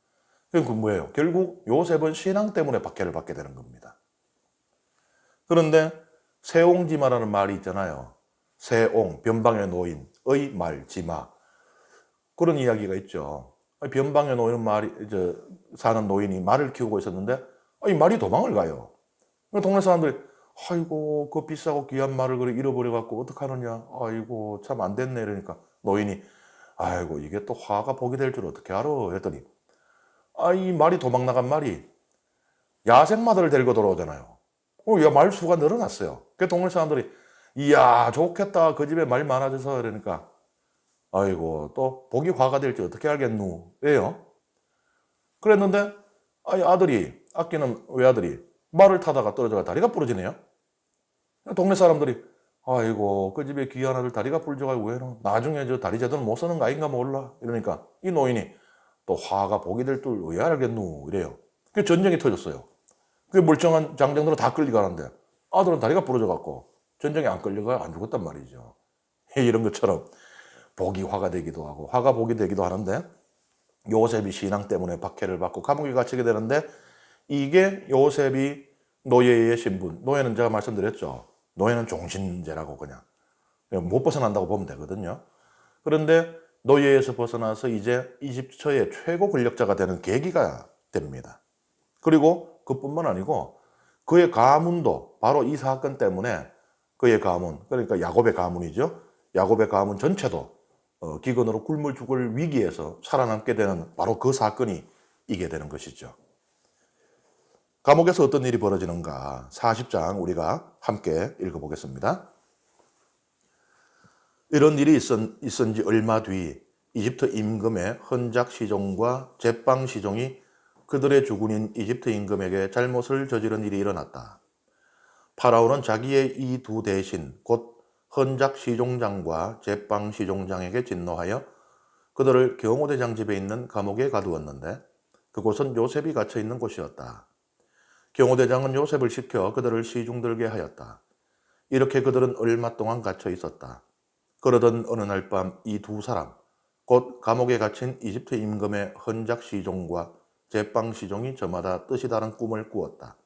그럼 그 뭐예요? 결국 요셉은 신앙 때문에 박해를 받게 되는 겁니다. 그런데 세옹지마라는 말이 있잖아요. 세옹, 변방의 노인의 말, 지마. 그런 이야기가 있죠. 변방의 노인은 사는 노인이 말을 키우고 있었는데 이 말이 도망을 가요. 동네 사람들이 아이고 그 비싸고 귀한 말을 그래 잃어버려갖고 어떡하느냐. 아이고 참 안 됐네. 이러니까 노인이 아이고 이게 또 화가 복이 될 줄 어떻게 알아. 했더니 이 말이 도망 나간 말이 야생마들을 데리고 돌아오잖아요. 야, 말수가 늘어났어요. 그 동네 사람들이 이야 좋겠다 그 집에 말 많아져서. 이러니까 아이고 또 복이 화가 될지 어떻게 알겠누. 왜요? 그랬는데 아끼는 외아들이 말을 타다가 떨어져가 다리가 부러지네요. 동네 사람들이 아이고 그 집에 귀한 아들 다리가 부러져가지고 왜 나중에 저 다리 제대로 못 쓰는 거 아닌가 몰라. 이러니까 이 노인이 또 화가 복이 될 줄 왜 알겠누. 이래요. 그 전쟁이 터졌어요. 그 멀쩡한 장정들은 다 끌려가는데 아들은 다리가 부러져갖고 전쟁에 안 끌려가 안 죽었단 말이죠. 이런 것처럼 복이 화가 되기도 하고 화가 복이 되기도 하는데 요셉이 신앙 때문에 박해를 받고 감옥에 갇히게 되는데 이게 요셉이 노예의 신분, 노예는 제가 말씀드렸죠. 노예는 종신제라고 그냥 못 벗어난다고 보면 되거든요. 그런데 노예에서 벗어나서 이제 이집트의 최고 권력자가 되는 계기가 됩니다. 그리고 그뿐만 아니고 그의 가문도 바로 이 사건 때문에 그의 가문, 그러니까 야곱의 가문이죠. 야곱의 가문 전체도 기근으로 굶을 죽을 위기에서 살아남게 되는 바로 그 사건이 이게 되는 것이죠. 감옥에서 어떤 일이 벌어지는가 40장 우리가 함께 읽어보겠습니다. 이런 일이 있은 지 얼마 뒤 이집트 임금의 헌작 시종과 제빵 시종이 그들의 주군인 이집트 임금에게 잘못을 저지른 일이 일어났다. 파라오는 자기의 이 두 대신 곧 헌작 시종장과 제빵 시종장에게 진노하여 그들을 경호대장 집에 있는 감옥에 가두었는데 그곳은 요셉이 갇혀 있는 곳이었다. 경호대장은 요셉을 시켜 그들을 시중들게 하였다. 이렇게 그들은 얼마 동안 갇혀 있었다. 그러던 어느 날 밤 이 두 사람, 곧 감옥에 갇힌 이집트 임금의 헌작 시종과 제빵 시종이 저마다 뜻이 다른 꿈을 꾸었다.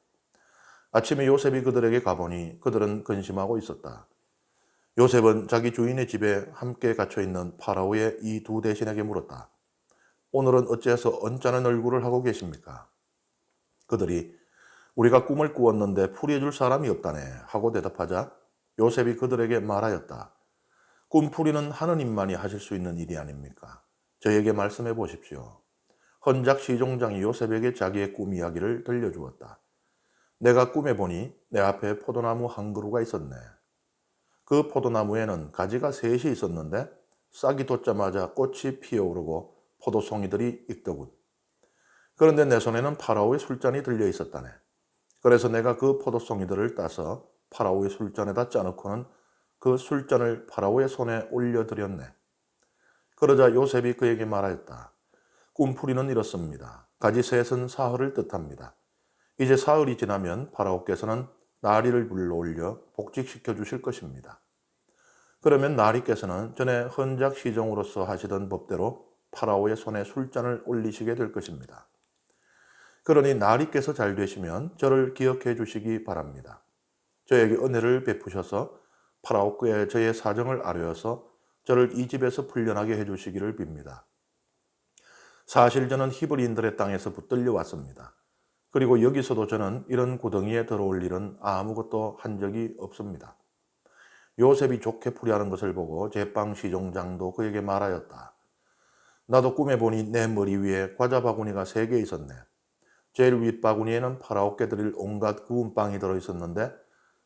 아침에 요셉이 그들에게 가보니 그들은 근심하고 있었다. 요셉은 자기 주인의 집에 함께 갇혀있는 파라오의 이 두 대신에게 물었다. 오늘은 어째서 언짢은 얼굴을 하고 계십니까? 그들이 우리가 꿈을 꾸었는데 풀이해줄 사람이 없다네 하고 대답하자 요셉이 그들에게 말하였다. 꿈풀이는 하느님만이 하실 수 있는 일이 아닙니까? 저에게 말씀해 보십시오. 헌작 시종장이 요셉에게 자기의 꿈 이야기를 들려주었다. 내가 꿈에 보니 내 앞에 포도나무 한 그루가 있었네. 그 포도나무에는 가지가 셋이 있었는데 싹이 돋자마자 꽃이 피어오르고 포도송이들이 익더군. 그런데 내 손에는 파라오의 술잔이 들려 있었다네. 그래서 내가 그 포도송이들을 따서 파라오의 술잔에다 짜놓고는 그 술잔을 파라오의 손에 올려드렸네. 그러자 요셉이 그에게 말하였다. 꿈풀이는 이렇습니다. 가지 셋은 사흘을 뜻합니다. 이제 사흘이 지나면 파라오께서는 나리를 불러올려 복직시켜 주실 것입니다. 그러면 나리께서는 전에 헌작 시종으로서 하시던 법대로 파라오의 손에 술잔을 올리시게 될 것입니다. 그러니 나리께서 잘 되시면 저를 기억해 주시기 바랍니다. 저에게 은혜를 베푸셔서 파라오께 저의 사정을 아뢰어서 저를 이 집에서 풀려나게 해주시기를 빕니다. 사실 저는 히브리인들의 땅에서 붙들려 왔습니다. 그리고 여기서도 저는 이런 구덩이에 들어올 일은 아무것도 한 적이 없습니다. 요셉이 좋게 풀이하는 것을 보고 제빵 시종장도 그에게 말하였다. 나도 꿈에 보니 내 머리 위에 과자 바구니가 3개 있었네. 제일 윗 바구니에는 파라오께 드릴 온갖 구운 빵이 들어있었는데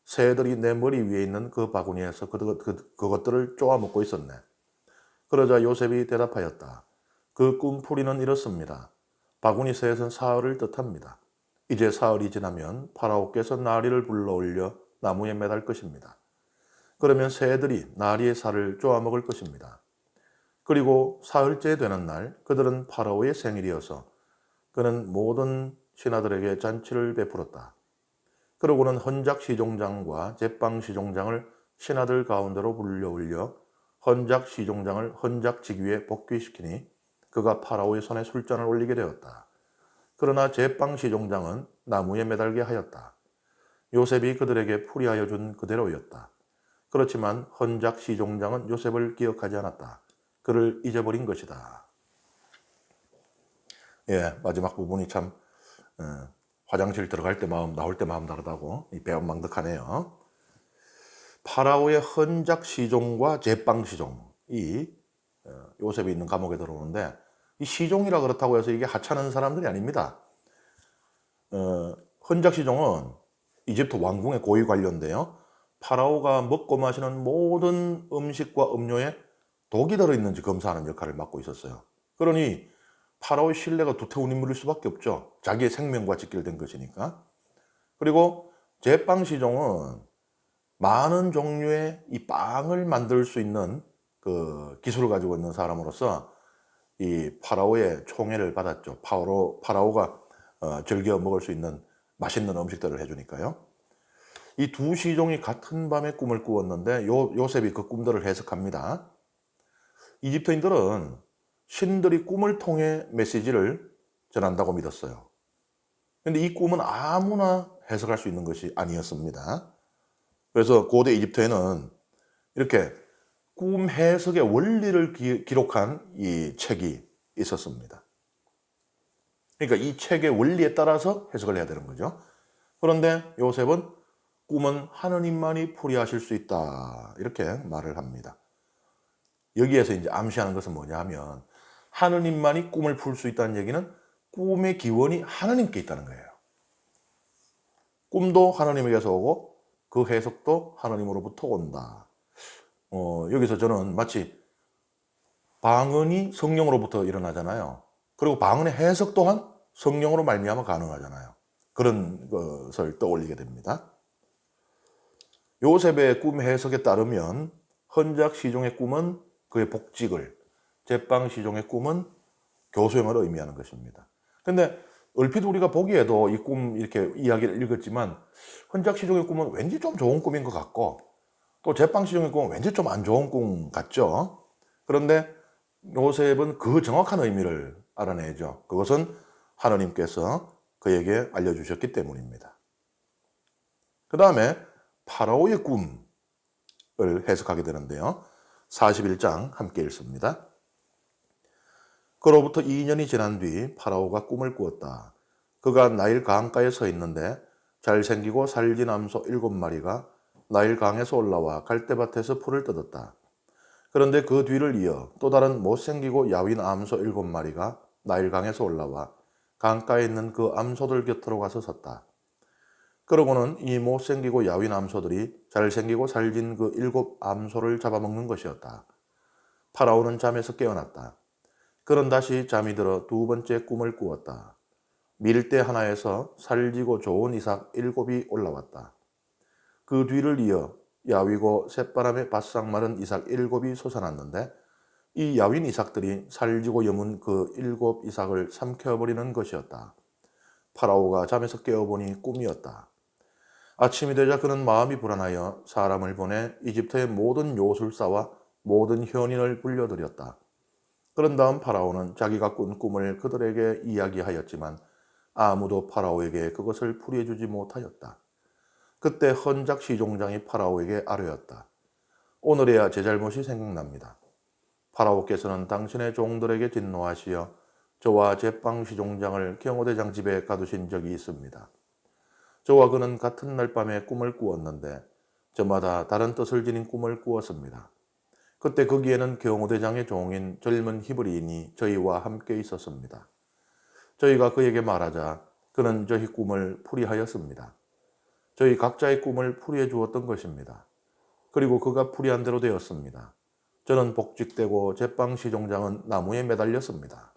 새들이 내 머리 위에 있는 그 바구니에서 그것들을 쪼아 먹고 있었네. 그러자 요셉이 대답하였다. 그 꿈풀이는 이렇습니다. 바구니 셋은 사흘을 뜻합니다. 이제 사흘이 지나면 파라오께서 나리를 불러올려 나무에 매달 것입니다. 그러면 새들이 나리의 살을 쪼아 먹을 것입니다. 그리고 사흘째 되는 날 그들은 파라오의 생일이어서 그는 모든 신하들에게 잔치를 베풀었다. 그러고는 헌작 시종장과 제빵 시종장을 신하들 가운데로 불려올려 헌작 시종장을 헌작 직위에 복귀시키니 그가 파라오의 손에 술잔을 올리게 되었다. 그러나 제빵 시종장은 나무에 매달게 하였다. 요셉이 그들에게 풀이하여 준 그대로였다. 그렇지만 헌작 시종장은 요셉을 기억하지 않았다. 그를 잊어버린 것이다. 마지막 부분이 참 화장실 들어갈 때 마음, 나올 때 마음 다르다고 배은망덕하네요. 파라오의 헌작 시종과 제빵 시종이 요셉이 있는 감옥에 들어오는데 이 시종이라 그렇다고 해서 이게 하찮은 사람들이 아닙니다. 헌작 시종은 이집트 왕궁의 고위 관료인데요. 파라오가 먹고 마시는 모든 음식과 음료에 독이 들어있는지 검사하는 역할을 맡고 있었어요. 그러니 파라오의 신뢰가 두터운 인물일 수밖에 없죠. 자기의 생명과 직결된 것이니까. 그리고 제빵 시종은 많은 종류의 이 빵을 만들 수 있는 그 기술을 가지고 있는 사람으로서 이 파라오의 총애를 받았죠. 파라오가 즐겨 먹을 수 있는 맛있는 음식들을 해주니까요. 이 두 시종이 같은 밤에 꿈을 꾸었는데 요셉이 그 꿈들을 해석합니다. 이집트인들은 신들이 꿈을 통해 메시지를 전한다고 믿었어요. 그런데 이 꿈은 아무나 해석할 수 있는 것이 아니었습니다. 그래서 고대 이집트에는 이렇게 꿈 해석의 원리를 기록한 이 책이 있었습니다. 그러니까 이 책의 원리에 따라서 해석을 해야 되는 거죠. 그런데 요셉은 꿈은 하느님만이 풀이하실 수 있다. 이렇게 말을 합니다. 여기에서 이제 암시하는 것은 뭐냐 하면 하느님만이 꿈을 풀 수 있다는 얘기는 꿈의 기원이 하나님께 있다는 거예요. 꿈도 하나님에게서 오고 그 해석도 하나님으로부터 온다. 여기서 저는 마치 방언이 성령으로부터 일어나잖아요. 그리고 방언의 해석 또한 성령으로 말미암아 가능하잖아요. 그런 것을 떠올리게 됩니다. 요셉의 꿈 해석에 따르면 헌작 시종의 꿈은 그의 복직을, 제빵 시종의 꿈은 교수형을 의미하는 것입니다. 근데 얼핏 우리가 보기에도 이 꿈 이렇게 이야기를 읽었지만 헌작시종의 꿈은 왠지 좀 좋은 꿈인 것 같고 또 제빵시종의 꿈은 왠지 좀 안 좋은 꿈 같죠. 그런데 요셉은 그 정확한 의미를 알아내죠. 그것은 하나님께서 그에게 알려주셨기 때문입니다. 그 다음에 파라오의 꿈을 해석하게 되는데요. 41장 함께 읽습니다. 그로부터 2년이 지난 뒤 파라오가 꿈을 꾸었다. 그가 나일 강가에 서 있는데 잘생기고 살진 암소 7마리가 나일 강에서 올라와 갈대밭에서 풀을 뜯었다. 그런데 그 뒤를 이어 또 다른 못생기고 야윈 암소 7마리가 나일 강에서 올라와 강가에 있는 그 암소들 곁으로 가서 섰다. 그러고는 이 못생기고 야윈 암소들이 잘생기고 살진 그 7 암소를 잡아먹는 것이었다. 파라오는 잠에서 깨어났다. 그는 다시 잠이 들어 두 번째 꿈을 꾸었다. 밀대 하나에서 살지고 좋은 이삭 7이 올라왔다. 그 뒤를 이어 야위고 새바람에 바싹 마른 이삭 7이 솟아났는데 이 야윈 이삭들이 살지고 여문 그 7 이삭을 삼켜버리는 것이었다. 파라오가 잠에서 깨어보니 꿈이었다. 아침이 되자 그는 마음이 불안하여 사람을 보내 이집트의 모든 요술사와 모든 현인을 불려들였다. 그런 다음 파라오는 자기가 꾼 꿈을 그들에게 이야기하였지만 아무도 파라오에게 그것을 풀이해주지 못하였다. 그때 헌작 시종장이 파라오에게 아뢰었다. 오늘에야 제 잘못이 생각납니다. 파라오께서는 당신의 종들에게 진노하시어 저와 제빵 시종장을 경호대장 집에 가두신 적이 있습니다. 저와 그는 같은 날 밤에 꿈을 꾸었는데 저마다 다른 뜻을 지닌 꿈을 꾸었습니다. 그때 거기에는 경호대장의 종인 젊은 히브리인이 저희와 함께 있었습니다. 저희가 그에게 말하자 그는 저희 꿈을 풀이하였습니다. 저희 각자의 꿈을 풀이해 주었던 것입니다. 그리고 그가 풀이한 대로 되었습니다. 저는 복직되고 제빵시종장은 나무에 매달렸습니다.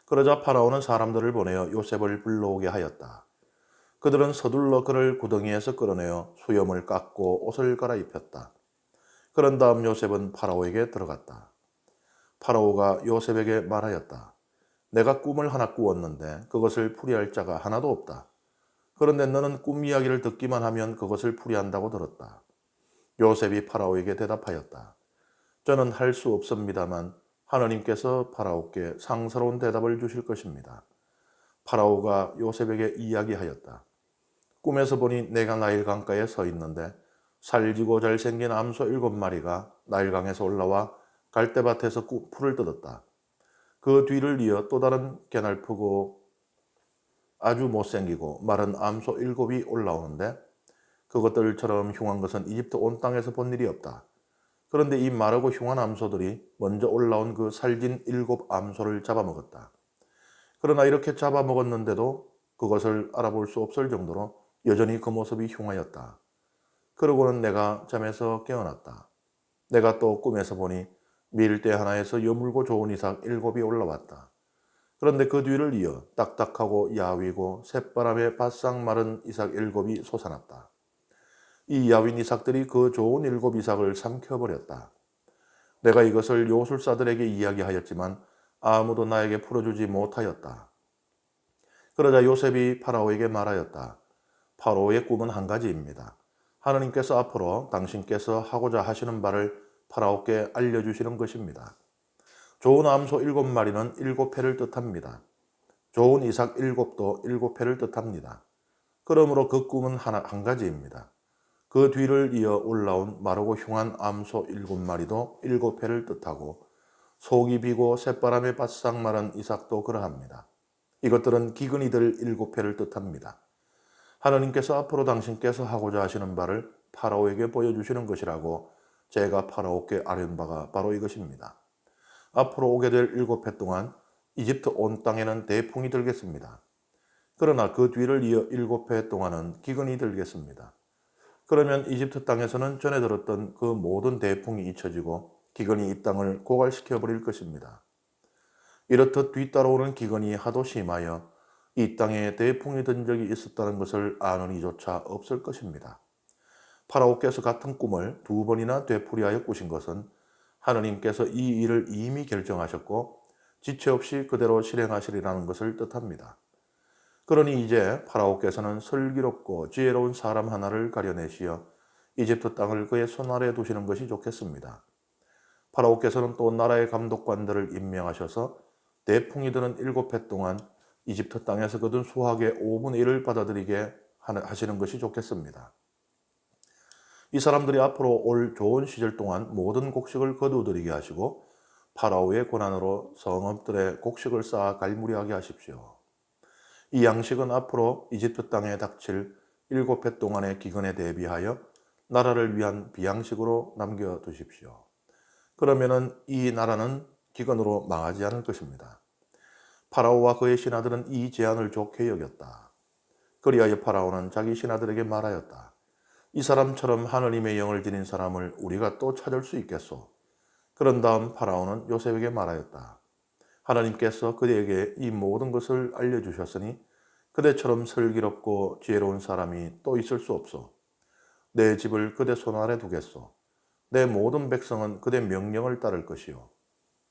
그러자 파라오는 사람들을 보내어 요셉을 불러오게 하였다. 그들은 서둘러 그를 구덩이에서 끌어내어 수염을 깎고 옷을 갈아입혔다. 그런 다음 요셉은 파라오에게 들어갔다. 파라오가 요셉에게 말하였다. 내가 꿈을 하나 꾸었는데 그것을 풀이할 자가 하나도 없다. 그런데 너는 꿈 이야기를 듣기만 하면 그것을 풀이한다고 들었다. 요셉이 파라오에게 대답하였다. 저는 할 수 없습니다만 하나님께서 파라오께 상스러운 대답을 주실 것입니다. 파라오가 요셉에게 이야기하였다. 꿈에서 보니 내가 나일 강가에 서 있는데 살지고 잘생긴 암소 7마리가 나일강에서 올라와 갈대밭에서 풀을 뜯었다. 그 뒤를 이어 또 다른 개날프고 아주 못생기고 마른 암소 7이 올라오는데 그것들처럼 흉한 것은 이집트 온 땅에서 본 일이 없다. 그런데 이 마르고 흉한 암소들이 먼저 올라온 그 살진 7 암소를 잡아먹었다. 그러나 이렇게 잡아먹었는데도 그것을 알아볼 수 없을 정도로 여전히 그 모습이 흉하였다. 그러고는 내가 잠에서 깨어났다. 내가 또 꿈에서 보니 밀대 하나에서 여물고 좋은 이삭 7이 올라왔다. 그런데 그 뒤를 이어 딱딱하고 야위고 새바람에 바싹 마른 이삭 7이 솟아났다. 이 야윈 이삭들이 그 좋은 7 이삭을 삼켜버렸다. 내가 이것을 요술사들에게 이야기하였지만 아무도 나에게 풀어주지 못하였다. 그러자 요셉이 파라오에게 말하였다. 파라오의 꿈은 한 가지입니다. 하나님께서 앞으로 당신께서 하고자 하시는 바를 파라오께 알려주시는 것입니다. 좋은 암소 7마리는 7회를 뜻합니다. 좋은 이삭 7도 7회를 뜻합니다. 그러므로 그 꿈은 한 가지입니다. 그 뒤를 이어 올라온 마르고 흉한 암소 7마리도 7회를 뜻하고 속이 비고 새바람에 바싹 마른 이삭도 그러합니다. 이것들은 기근이들 7회를 뜻합니다. 하나님께서 앞으로 당신께서 하고자 하시는 바를 파라오에게 보여주시는 것이라고 제가 파라오께 아뢰은 바가 바로 이것입니다. 앞으로 오게 될 7회 동안 이집트 온 땅에는 대풍이 들겠습니다. 그러나 그 뒤를 이어 7회 동안은 기근이 들겠습니다. 그러면 이집트 땅에서는 전에 들었던 그 모든 대풍이 잊혀지고 기근이 이 땅을 고갈시켜 버릴 것입니다. 이렇듯 뒤따라오는 기근이 하도 심하여 이 땅에 대풍이 든 적이 있었다는 것을 아는 이조차 없을 것입니다. 파라오께서 같은 꿈을 2번이나 되풀이하여 꾸신 것은 하느님께서 이 일을 이미 결정하셨고 지체 없이 그대로 실행하시리라는 것을 뜻합니다. 그러니 이제 파라오께서는 슬기롭고 지혜로운 사람 하나를 가려내시어 이집트 땅을 그의 손아래에 두시는 것이 좋겠습니다. 파라오께서는 또 나라의 감독관들을 임명하셔서 대풍이 드는 7해 동안 이집트 땅에서 거둔 수확의 5분의 1을 받아들이게 하시는 것이 좋겠습니다. 이 사람들이 앞으로 올 좋은 시절 동안 모든 곡식을 거두들이게 하시고 파라오의 고난으로 성읍들의 곡식을 쌓아 갈무리하게 하십시오. 이 양식은 앞으로 이집트 땅에 닥칠 7해 동안의 기근에 대비하여 나라를 위한 비양식으로 남겨두십시오. 그러면은 이 나라는 기근으로 망하지 않을 것입니다. 파라오와 그의 신하들은 이 제안을 좋게 여겼다. 그리하여 파라오는 자기 신하들에게 말하였다. 이 사람처럼 하느님의 영을 지닌 사람을 우리가 또 찾을 수 있겠소. 그런 다음 파라오는 요셉에게 말하였다. 하나님께서 그대에게 이 모든 것을 알려주셨으니 그대처럼 슬기롭고 지혜로운 사람이 또 있을 수 없소. 내 집을 그대 손 아래 두겠소. 내 모든 백성은 그대 명령을 따를 것이요.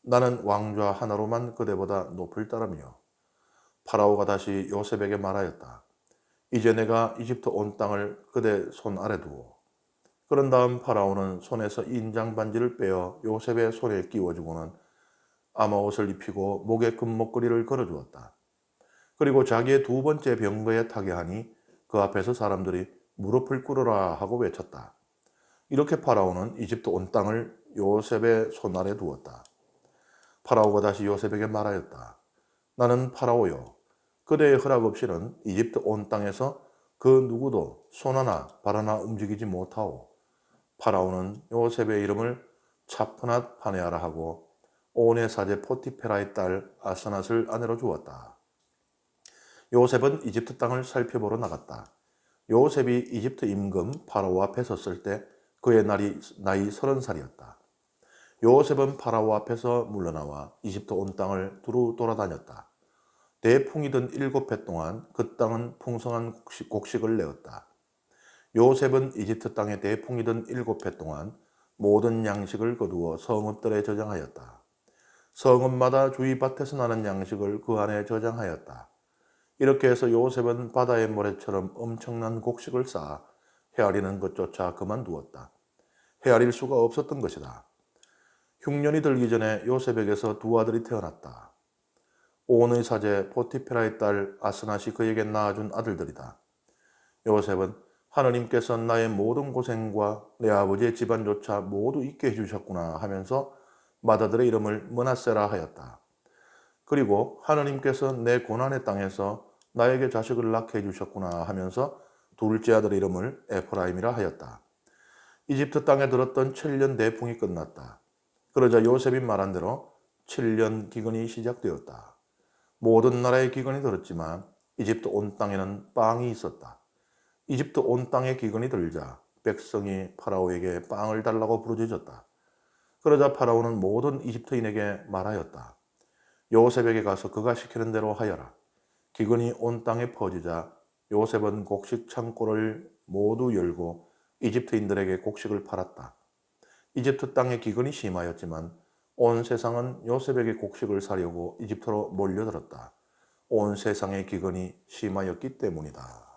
나는 왕좌 하나로만 그대보다 높을 따름이요. 파라오가 다시 요셉에게 말하였다. 이제 내가 이집트 온 땅을 그대 손 아래 두오. 그런 다음 파라오는 손에서 인장 반지를 빼어 요셉의 손에 끼워주고는 아마옷을 입히고 목에 금목걸이를 걸어주었다. 그리고 자기의 두 번째 병거에 타게 하니 그 앞에서 사람들이 무릎을 꿇으라 하고 외쳤다. 이렇게 파라오는 이집트 온 땅을 요셉의 손 아래 두었다. 파라오가 다시 요셉에게 말하였다. 나는 파라오요. 그대의 허락 없이는 이집트 온 땅에서 그 누구도 손 하나 발 하나 움직이지 못하오. 파라오는 요셉의 이름을 차프낫 파네아라 하고 온의 사제 포티페라의 딸 아스낫을 아내로 주었다. 요셉은 이집트 땅을 살펴보러 나갔다. 요셉이 이집트 임금 파라오 앞에 섰을 때 그의 나이 30살이었다. 요셉은 파라오 앞에서 물러나와 이집트 온 땅을 두루 돌아다녔다. 대풍이 든 7해 동안 그 땅은 풍성한 곡식을 내었다. 요셉은 이집트 땅에 대풍이 든 7해 동안 모든 양식을 거두어 성읍들에 저장하였다. 성읍마다 주위 밭에서 나는 양식을 그 안에 저장하였다. 이렇게 해서 요셉은 바다의 모래처럼 엄청난 곡식을 쌓아 헤아리는 것조차 그만두었다. 헤아릴 수가 없었던 것이다. 흉년이 들기 전에 요셉에게서 두 아들이 태어났다. 온의 사제 포티페라의 딸 아스낫이 그에게 낳아준 아들들이다. 요셉은 하느님께서 나의 모든 고생과 내 아버지의 집안조차 모두 잊게 해주셨구나 하면서 맏아들의 이름을 므낫세라 하였다. 그리고 하느님께서 내 고난의 땅에서 나에게 자식을 낳게 해주셨구나 하면서 둘째 아들의 이름을 에프라임이라 하였다. 이집트 땅에 들었던 7년 대풍이 끝났다. 그러자 요셉이 말한 대로 7년 기근이 시작되었다. 모든 나라의 기근이 들었지만 이집트 온 땅에는 빵이 있었다. 이집트 온 땅에 기근이 들자 백성이 파라오에게 빵을 달라고 부르짖었다. 그러자 파라오는 모든 이집트인에게 말하였다. 요셉에게 가서 그가 시키는 대로 하여라. 기근이 온 땅에 퍼지자 요셉은 곡식 창고를 모두 열고 이집트인들에게 곡식을 팔았다. 이집트 땅에 기근이 심하였지만 온 세상은 요셉에게 곡식을 사려고 이집트로 몰려들었다. 온 세상의 기근이 심하였기 때문이다.